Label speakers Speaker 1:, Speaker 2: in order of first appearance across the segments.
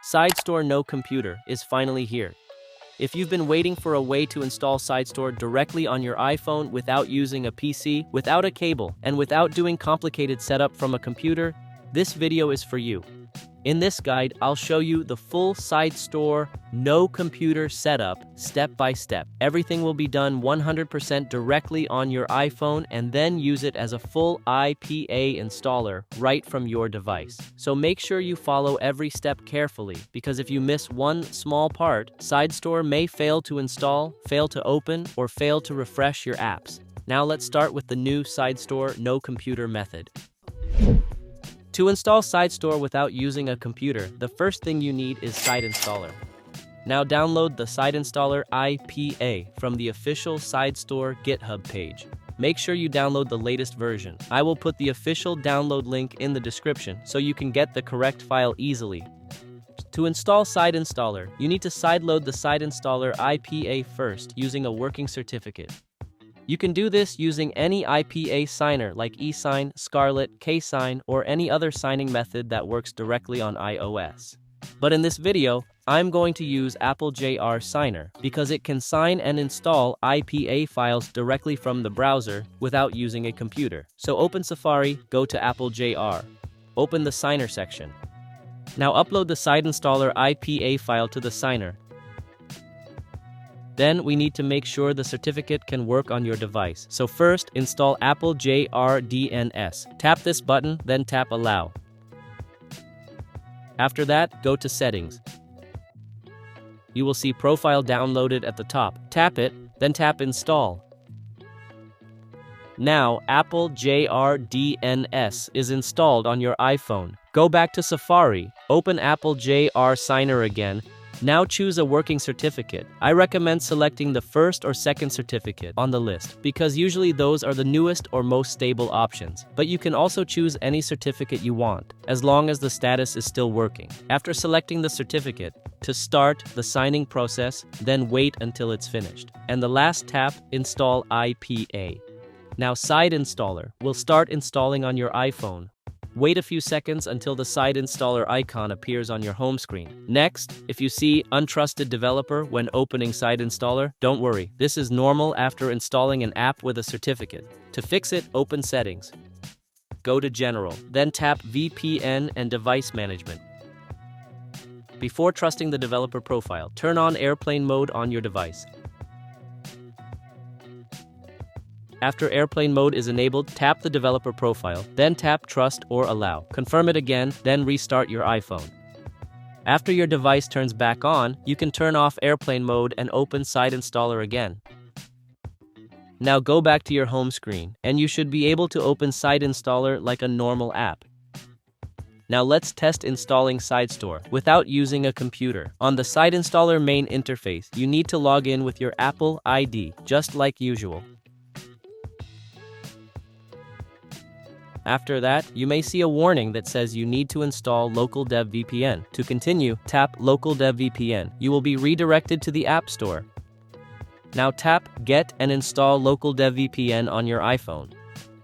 Speaker 1: SideStore No Computer is finally here. If you've been waiting for a way to install SideStore directly on your iPhone without using a PC, without a cable, and without doing complicated setup from a computer, this video is for you. In this guide, I'll show you the full SideStore No Computer setup step by step. Everything will be done 100% directly on your iPhone and then use it as a full IPA installer right from your device. So make sure you follow every step carefully, because if you miss one small part, SideStore may fail to install, fail to open, or fail to refresh your apps. Now let's start with the new SideStore No Computer method. To install SideStore without using a computer, the first thing you need is SideInstaller. Now download the SideInstaller IPA from the official SideStore GitHub page. Make sure you download the latest version. I will put the official download link in the description so you can get the correct file easily. To install SideInstaller, you need to sideload the SideInstaller IPA first using a working certificate. You can do this using any IPA signer like eSign, Scarlet, KSign, or any other signing method that works directly on iOS. But in this video, I'm going to use AppleJr Signer because it can sign and install IPA files directly from the browser without using a computer. So open Safari, go to AppleJr. Open the Signer section. Now upload the SideInstaller IPA file to the signer. Then we need to make sure the certificate can work on your device. So first, install AppleJr DNS. Tap this button, then tap Allow. After that, go to Settings. You will see Profile downloaded at the top. Tap it, then tap Install. Now, AppleJr DNS is installed on your iPhone. Go back to Safari, open AppleJr Signer again. Now choose a working certificate. I recommend selecting the first or second certificate on the list because usually those are the newest or most stable options. But you can also choose any certificate you want, as long as the status is still working. After selecting the certificate, to start the signing process, then wait until it's finished. And the last tap, Install IPA. Now SideInstaller will start installing on your iPhone. Wait a few seconds until the SideInstaller icon appears on your home screen. Next, if you see Untrusted Developer when opening SideInstaller, don't worry. This is normal after installing an app with a certificate. To fix it, open Settings. Go to General, then tap VPN and Device Management. Before trusting the developer profile, turn on airplane mode on your device. After airplane mode is enabled, tap the developer profile, then tap Trust or Allow. Confirm it again, then restart your iPhone. After your device turns back on, you can turn off airplane mode and open SideInstaller again. Now go back to your home screen, and you should be able to open SideInstaller like a normal app. Now let's test installing SideStore without using a computer. On the SideInstaller main interface, you need to log in with your Apple ID, just like usual. After that, you may see a warning that says you need to install Local Dev VPN. To continue, tap Local Dev VPN. You will be redirected to the App Store. Now tap Get and install Local Dev VPN on your iPhone.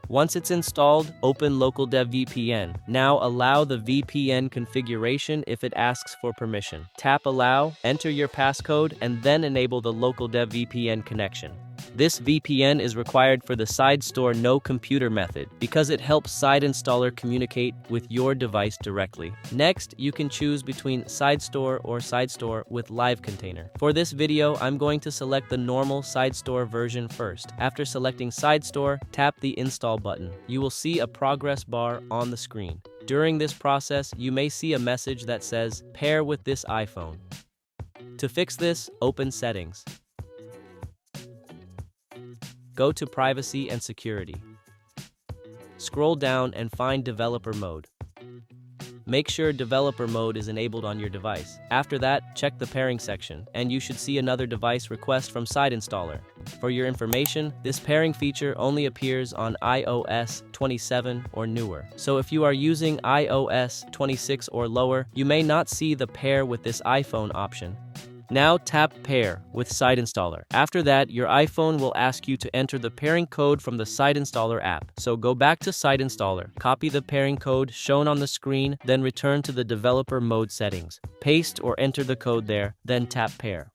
Speaker 1: Once it's installed, open Local Dev VPN. Now allow the VPN configuration if it asks for permission. Tap Allow, enter your passcode, and then enable the Local Dev VPN connection. This VPN is required for the SideStore No Computer method because it helps SideInstaller communicate with your device directly. Next, you can choose between SideStore or SideStore with Live Container. For this video, I'm going to select the normal SideStore version first. After selecting SideStore, tap the Install button. You will see a progress bar on the screen. During this process, you may see a message that says, Pair with this iPhone. To fix this, open Settings. Go to Privacy and Security. Scroll down and find Developer Mode. Make sure Developer Mode is enabled on your device. After that, check the pairing section, and you should see another device request from SideInstaller. For your information, this pairing feature only appears on iOS 27 or newer. So if you are using iOS 26 or lower, you may not see the Pair with this iPhone option. Now tap Pair with SideInstaller. After that, your iPhone will ask you to enter the pairing code from the SideInstaller app. So go back to SideInstaller, copy the pairing code shown on the screen, then return to the developer mode settings. Paste or enter the code there, then tap Pair.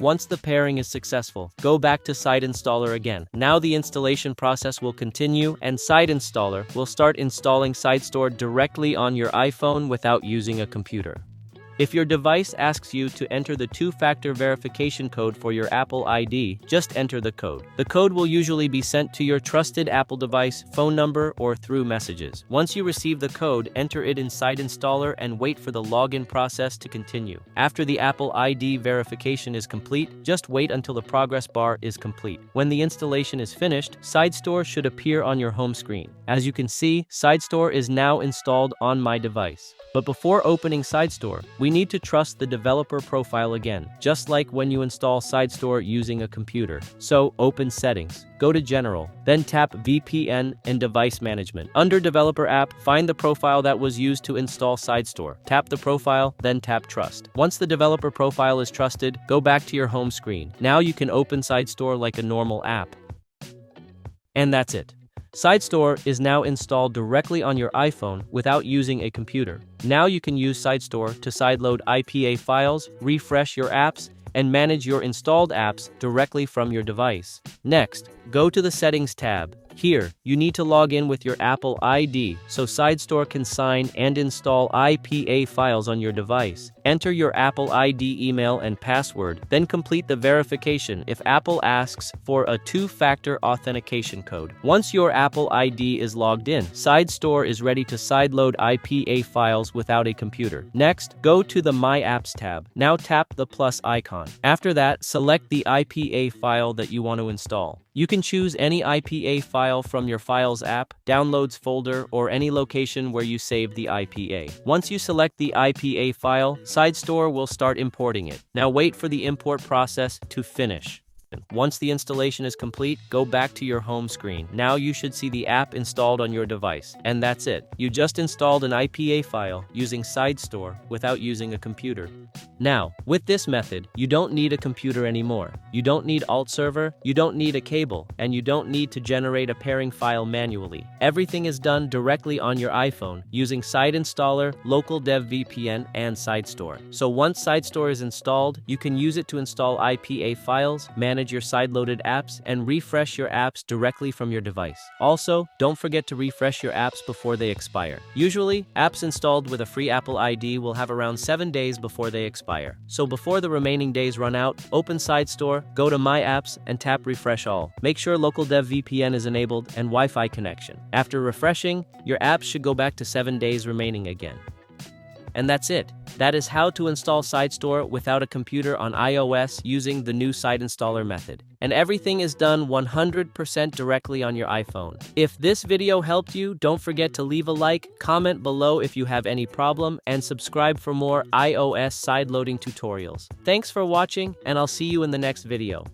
Speaker 1: Once the pairing is successful, go back to SideInstaller again. Now the installation process will continue and SideInstaller will start installing SideStore directly on your iPhone without using a computer. If your device asks you to enter the two-factor verification code for your Apple ID, just enter the code. The code will usually be sent to your trusted Apple device, phone number, or through messages. Once you receive the code, enter it in SideInstaller and wait for the login process to continue. After the Apple ID verification is complete, just wait until the progress bar is complete. When the installation is finished, SideStore should appear on your home screen. As you can see, SideStore is now installed on my device. But before opening SideStore, we need to trust the developer profile again, just like when you install SideStore using a computer. So, open Settings, go to General, then tap VPN and Device Management. Under Developer App, find the profile that was used to install SideStore. Tap the profile, then tap Trust. Once the developer profile is trusted, go back to your home screen. Now you can open SideStore like a normal app. And that's it. SideStore is now installed directly on your iPhone without using a computer. Now you can use SideStore to sideload IPA files, refresh your apps, and manage your installed apps directly from your device. Next, go to the Settings tab. Here, you need to log in with your Apple ID so SideStore can sign and install IPA files on your device. Enter your Apple ID email and password, then complete the verification if Apple asks for a two-factor authentication code. Once your Apple ID is logged in, SideStore is ready to sideload IPA files without a computer. Next, go to the My Apps tab. Now tap the plus icon. After that, select the IPA file that you want to install. You can choose any IPA file from your Files app, Downloads folder, or any location where you save the IPA. Once you select the IPA file, SideStore will start importing it. Now wait for the import process to finish. Once the installation is complete, go back to your home screen. Now you should see the app installed on your device. And that's it. You just installed an IPA file using SideStore without using a computer. Now, with this method, you don't need a computer anymore. You don't need AltServer, you don't need a cable, and you don't need to generate a pairing file manually. Everything is done directly on your iPhone using SideInstaller, Local Dev VPN, and SideStore. So once SideStore is installed, you can use it to install IPA files, manage your sideloaded apps, and refresh your apps directly from your device. Also, don't forget to refresh your apps before they expire. Usually, apps installed with a free Apple ID will have around 7 days before they expire. So before the remaining days run out, open SideStore, go to My Apps, and tap Refresh All. Make sure Local Dev VPN is enabled and Wi-Fi connection. After refreshing, your apps should go back to 7 days remaining again. And that's it. That is how to install SideStore without a computer on iOS using the new SideInstaller method. And everything is done 100% directly on your iPhone. If this video helped you, don't forget to leave a like, comment below if you have any problem, and subscribe for more iOS sideloading tutorials. Thanks for watching, and I'll see you in the next video.